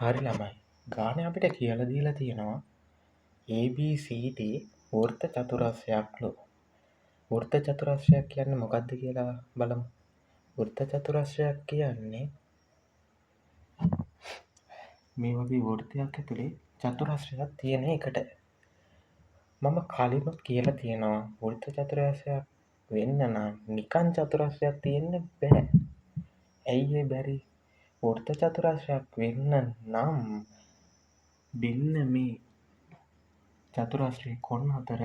හරි ළමයි. ගානේ අපිට කියලා දීලා තියෙනවා ABCD වෘත්ත චතුරස්‍රයක්ලු. වෘත්ත චතුරස්‍රයක් කියන්නේ මොකක්ද කියලා බලමු. වෘත්ත චතුරස්‍රයක් කියන්නේ මේ වගේ වෘත්තයක් ඇතුලේ චතුරස්‍රයක් තියෙන එකට. මම කලිනුත් කියලා තියෙනවා වෘත්ත චතුරස්‍රයක් වෙන්න නම් නිකන් චතුරස්‍රයක් තියෙන්න බෑ. ඇයි ඒ බැරි? වෘත්ත චතුරස්‍රයක් වෙන්න නම් මෙන්න මේ චතුරස්‍රයේ කොන අතර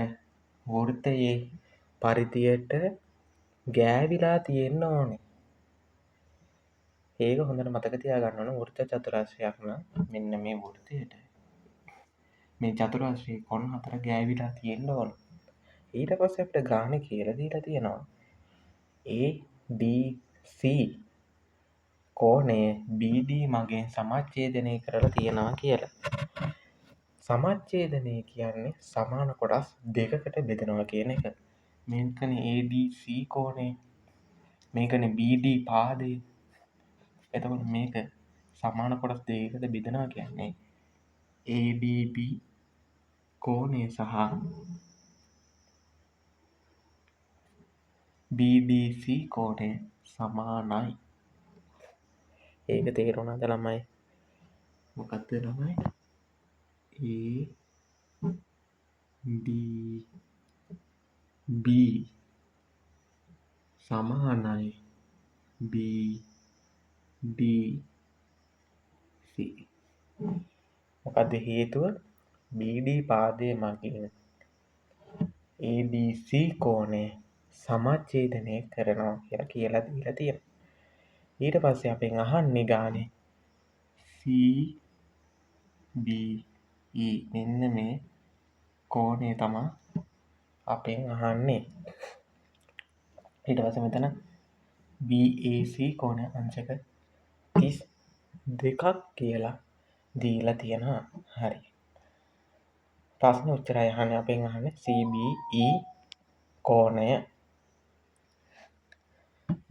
වෘත්තයේ පරිධියට ගෑවිලා තියෙන්න ඕනේ. ඒක හොඳට මතක තියාගන්න ඕනේ. වෘත්ත චතුරස්‍රයක් නම් මෙන්න මේ වෘත්තයට මේ චතුරස්‍රයේ කොන අතර ගෑවිලා තියෙන්න ඕනේ. ඊට පස්සේ අපිට ගානේ කියලා දීලා තියෙනවා ABC කෝණය BD මගින් සමච්ඡේදනය කරලා තියෙනවා කියලා. සමච්ඡේදනය කියන්නේ සමාන කොටස් දෙකකට බෙදනවා කියන එක. මේකනේ ADC කෝණය. මේකනේ BD පාදය. එතකොට මේක සමාන කොටස් දෙකකට බෙදනවා කියන්නේ ADB කෝණය සහ BDC කෝණය සමානයි. ඒක තේරුණාද ළමයි? මොකක්ද ළමයි? ADB සමානයි BDC. මොකක්ද හේතුව? BD පාදය මගින් ABC කෝණය සමච්ඡේදනය කරනවා කියලා දීලා තියෙනවා. ඊට පස්සේ අපෙන් අහන්නේ ගානේ CBE මෙන්න මේ කෝණය තමයි අපෙන් අහන්නේ. ඊට පස්සේ මෙතන BAC කෝණය අංශක 32ක් කියලා දීලා තියෙනවා. හරි. ප්‍රශ්න උත්තරය අහන්නේ අපෙන් අහන්නේ CBE කෝණය.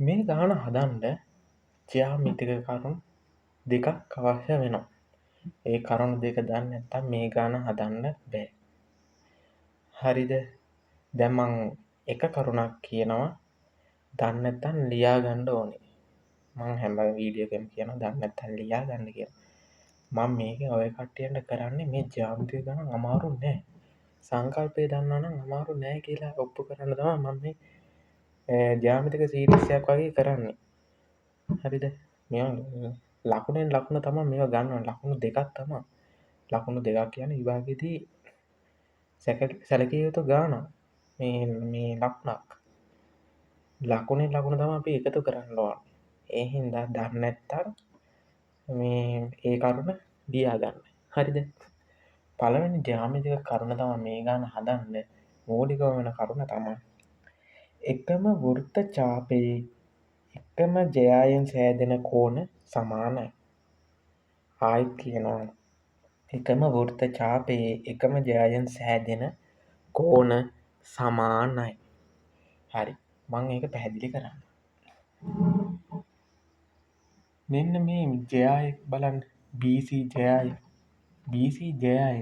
මේ ගාන හදන්න ජ්‍යාමිතික කරුණු දෙකක් අවශ්‍ය වෙනවා. ඒ කරුණු දෙක දන්නේ නැත්නම් මේ ගාන හදන්න බෑ. හරිද? දැන් මම එක කරුණක් කියනවා. දන්නේ නැත්නම් ලියා ගන්න ඕනේ. මම හැම වීඩියෝ එකෙම කියනවා දන්නේ නැත්නම් ලියා ගන්න කියලා. මම මේක ඔය කට්ටියන්ට කරන්නේ මේ ජ්‍යාමිතික ගණන් අමාරු නෑ. සංකල්පය දන්නවා නම් අමාරු නෑ කියලා ඔප්පු කරන්න තමයි මම මේ ජ්‍යාමිතික සීරීස් එකක් වගේ කරන්නේ. හරිද? මේවා ලකුණෙන් ලකුණ තමයි මේවා ගන්න. ලකුණු දෙකක් තමයි. ලකුණු දෙකක් කියන්නේ විභාගෙදී සැලකිය යුතු ගාන. මේ ලකුණක්. ලකුණෙන් ලකුණ තමයි අපි එකතු කරන්න ඕනේ. ඒ හින්දා දන්නේ නැත්තම් මේ ඒ කරුණ ලියා ගන්න. හරිද? පළවෙනි ජ්‍යාමිතික කරුණ තමයි මේ ගාන හදන්න මූලිකම වෙන කරුණ තමයි එකම වෘත්ත ඡාපයේ එකම ජයායෙන් සෑදෙන කෝණ සමානයි. ආයෙත් කියනවා එකම වෘත්ත ඡාපයේ එකම ජයායෙන් සෑදෙන කෝණ සමානයි. හරි. මම ඒක පැහැදිලි කරන්න. මෙන්න මේ ජයය බලන්න BC ජයය. BC ජයය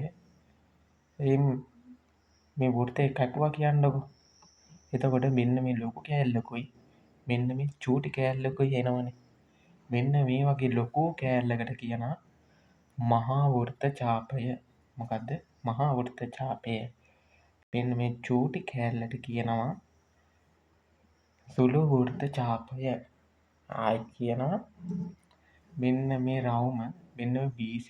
මේ වෘත්තය කැටුවා කියන්නකො. එතකොට මෙන්න මේ ලොකු කෑල්ලකුයි මෙන්න මේ චූටි කෑල්ලකුයි එනවනේ. මෙන්න මේ වගේ ලොකු කෑල්ලකට කියනවා මහා වෘත්ත ඡාපය. මොකද්ද? මහා වෘත්ත ඡාපය. මෙන්න මේ චූටි කෑල්ලට කියනවා සුළු වෘත්ත ඡාපය. ආයෙත් කියනවා මෙන්න මේ රවුම මෙන්න BC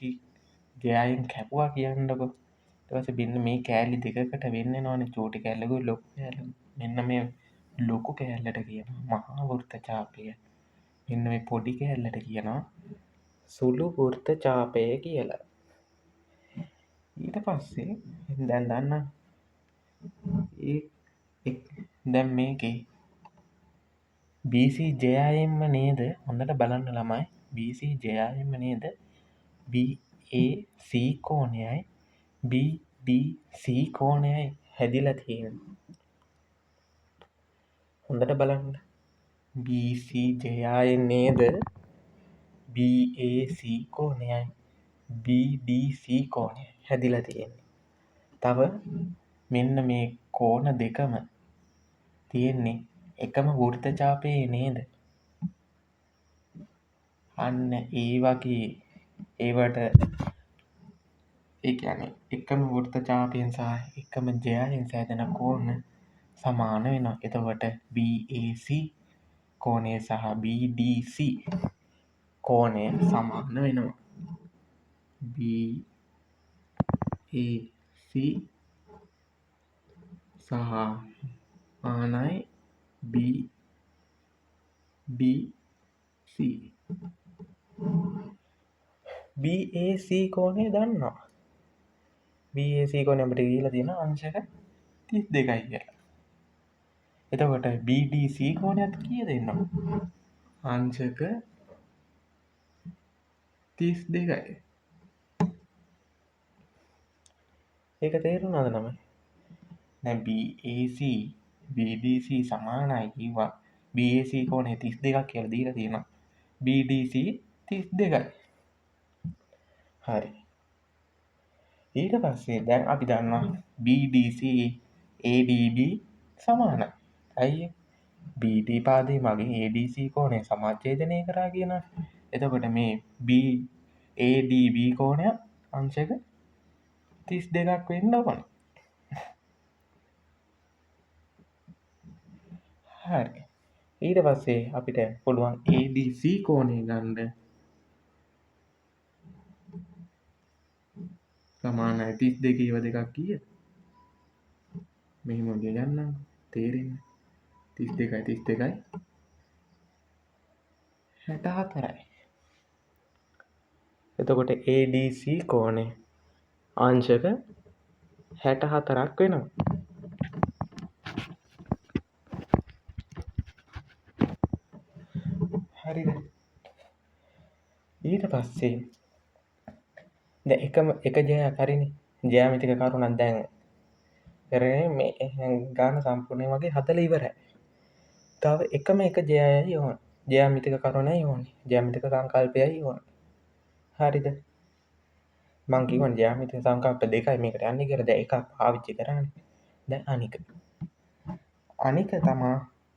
ජයයෙන් කැපුවා කියන්නකො. ඊට පස්සේ මෙන්න මේ කෑලි දෙකකට වෙන්න වෙනවනේ චූටි කෑල්ලකුයි ලොකු කෑල්ලකුයි. මෙන්න මේ ලොකු කෑල්ලට කියනවා මහා වෘත්ත ඡාපය. මෙන්න මේ පොඩි කෑල්ලට කියනවා සුළු වෘත්ත ඡාපය කියලා. ඊට පස්සේ දැන් දන්න දැන් මේකේ BC ජයයෙන්ම නේද? හොඳට බලන්න ළමයි. BC ජයයෙන්ම නේද? BAC කෝණයයි BDC කෝණයයි හැදිලා තියෙන්නේ. හොඳට බලන්න. BC ජයයෙන් නේද BAC කෝණයයි BDC කෝණය හැදිලා තියෙන්නේ. තව මෙන්න මේ කෝණ දෙකම තියෙන්නේ එකම වෘත්ත ඡාපයේ නේද? අන්න ඒ වගේ ඒවට ඒ කියන්නේ එකම වෘත්ත ඡාපයෙන් සහ එකම ජයයෙන් සෑදෙන කෝණ සමාන වෙනවා. එතකොට BAC කෝණය සහ BDC කෝණය සමාන වෙනවා. BAC සහ මානයි BDC. BAC කෝණය දන්නවා. BAC කෝණය අපිට දීලා තියෙන අංශක 32යි කියලා. එතකොට BDC කෝණයත් කීයද එනවා? අංශක 32යි. ඒක තේරුණාද නම? දැන් BAC BDC සමානයි කිව්වා. BAC කෝණය 32ක් කියලා දීලා තියෙනවා. BDC 32යි. හරි. ඊට පස්සේ දැන් අපි දන්නවා BDC ADB සමානයි. ඇයි? BD පාදයේ මගින් ADC කෝණය සමාච්ඡේදනය කරා කියනවා. එතකොට මේ BADB කෝණය අංශක 32ක් වෙන්න ඕන. හරි. ඊට පස්සේ අපිට පුළුවන් ADC කෝණය ගන්න සමානයි 32 ඒව දෙකක් කීයද? මෙහෙම ගියන්නම් තේරෙන්නේ. 32යි 64යි. එතකොට ADC කෝණය අංශක 64ක් වෙනවා. හරිද? ඊට පස්සේ දැන් එක ජයක් හරිනේ. ජ්‍යාමිතික කරුණක් දැන් කරේ මේ ගාන සම්පූර්ණයෙන් වගේ 40 ඉවරයි. තව එකම එක ජයයයි ඕන. ජ්‍යාමිතික කරුණයි ඕනේ. ජ්‍යාමිතික සංකල්පයයි ඕනේ. හරිද? මං කියවනේ ජ්‍යාමිතික සංකල්ප දෙකයි මේකට යන්නේ කියලා. දැන් එකක් පාවිච්චි කරානේ. දැන් අනික තමයි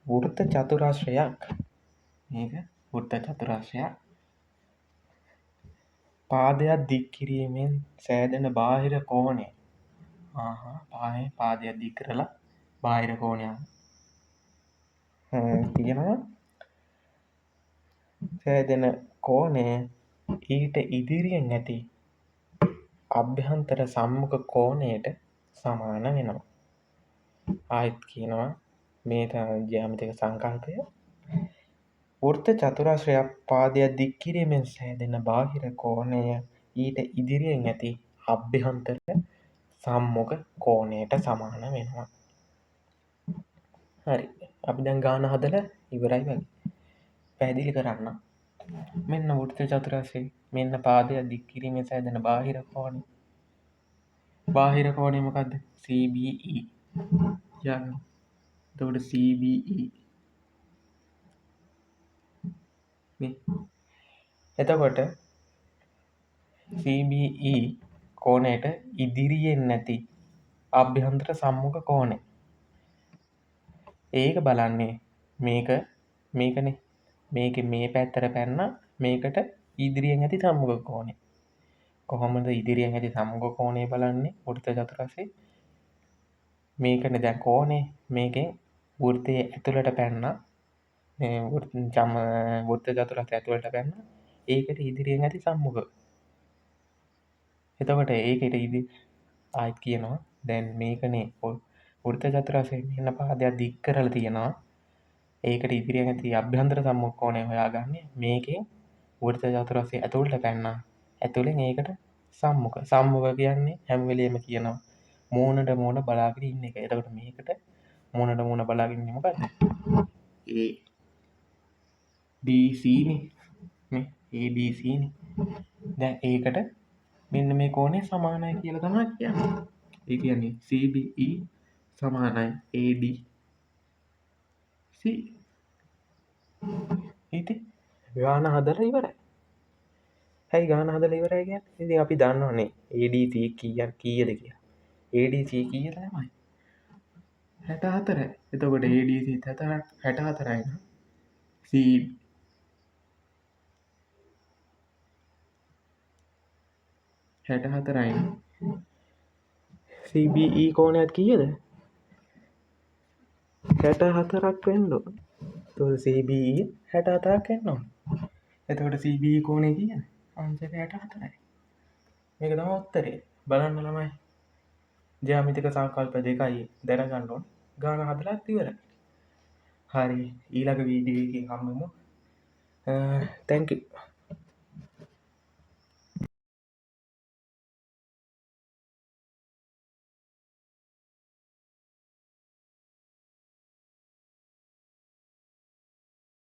වෘත්ත චතුරස්‍රයක්. මේක වෘත්ත චතුරස්‍රයක්. පාදයක් දික් කිරීමෙන් සෑදෙන බාහිර කෝණය. පාදයක් දික් කරලා බාහිර කෝණයක් කියනවා. සෑදෙන කෝණය ඊට ඉදිරියෙන් ඇති අභ්‍යන්තර සම්මුඛ කෝණයට සමාන වෙනවා. ආයෙත් කියනවා මේ තමයි ජ්‍යාමිතික සංකල්පය. වෘත්ත චතුරස්‍රයක් පාදයක් දික් කිරීමෙන් සෑදෙන බාහිර කෝණය ඊට ඉදිරියෙන් ඇති අභ්‍යන්තර සම්මුඛ කෝණයට සමාන වෙනවා. හරි. අපි දැන් ගාන හදලා ඉවරයි වගේ. පැහැදිලි කරන්න. මෙන්න වෘත්ත චතුරස්‍රය. මෙන්න පාදයක් දික් කිරීමෙන් සෑදෙන බාහිර කෝණය. බාහිර කෝණය මොකද්ද? CBE. යන්න. එතකොට CBE මේ. එතකොට CBE කෝණයට ඉදිරියෙන් නැති අභ්‍යන්තර සම්මුඛ කෝණය. ඒක බලන්නේ මේකනේ. මේකේ මේ පැත්තට පැන්න මේකට ඉදිරියෙන් ඇති සම්මුඛ කෝණය. කොහොමද ඉදිරියෙන් ඇති සම්මුඛ කෝණය බලන්නේ වෘත්ත චතුරස්‍රයේ? මේකනේ දැන් කෝණය. මේකෙන් වෘත්තයේ ඇතුළට පැන්න මේ වෘත්ත චතුරස්‍රය ඇතුළට පැන්න ඒකට ඉදිරියෙන් ඇති සම්මුඛ. එතකොට ඒකට ආයෙත් කියනවා දැන් මේකනේ වෘත්ත චතුරස්‍රයේ මෙන්න පාදයක් දික් කරලා තියෙනවා. ඒකට ඉදිරියෙන් ඇති අභ්‍යන්තර සම්මුඛ කෝණය හොයාගන්නේ මේකෙන් වෘත්ත චතුරස්‍රය ඇතුළට පැන්නා. ඇතුළෙන් ඒකට සම්මුඛ. සම්මුඛ කියන්නේ හැම වෙලෙම කියනවා මූණට මූණ බලාගෙන ඉන්න එක. එතකොට මේකට මූණට මූණ බලාගෙන ඉන්නේ මොකද්ද? ADC නේ. මේ ADC නේ. දැන් ඒකට මෙන්න මේ කෝණය සමානයි කියලා තමයි කියන්නේ. ඒ කියන්නේ CBE සමානයි ADC. ඉතින් ගාන හදලා ඉවරයි. හැයි ගාන හදලා ඉවරයි කියන්නේ. ඉතින් අපි දන්නවනේ ADC කීයද කියලා. ADC කීය තමයි 64යි. එතකොට ADC 64යි නම් C 64යි නම් CBE කෝණයක් කීයද? 64ක් වෙන්න ඕන. එතකොට CBE 64ක් වෙන්න ඕන. එතකොට CBE කෝණය කීයද? අංශක 64යි. මේක තමයි උත්තරේ. බලන්න ළමයි. ජ්‍යාමිතික සංකල්ප දෙකයි දැනගන්න ඕන. ගාන හදලා ඉවරයි. හරි ඊළඟ වීඩියෝ එකකින් හම්බෙමු. thank you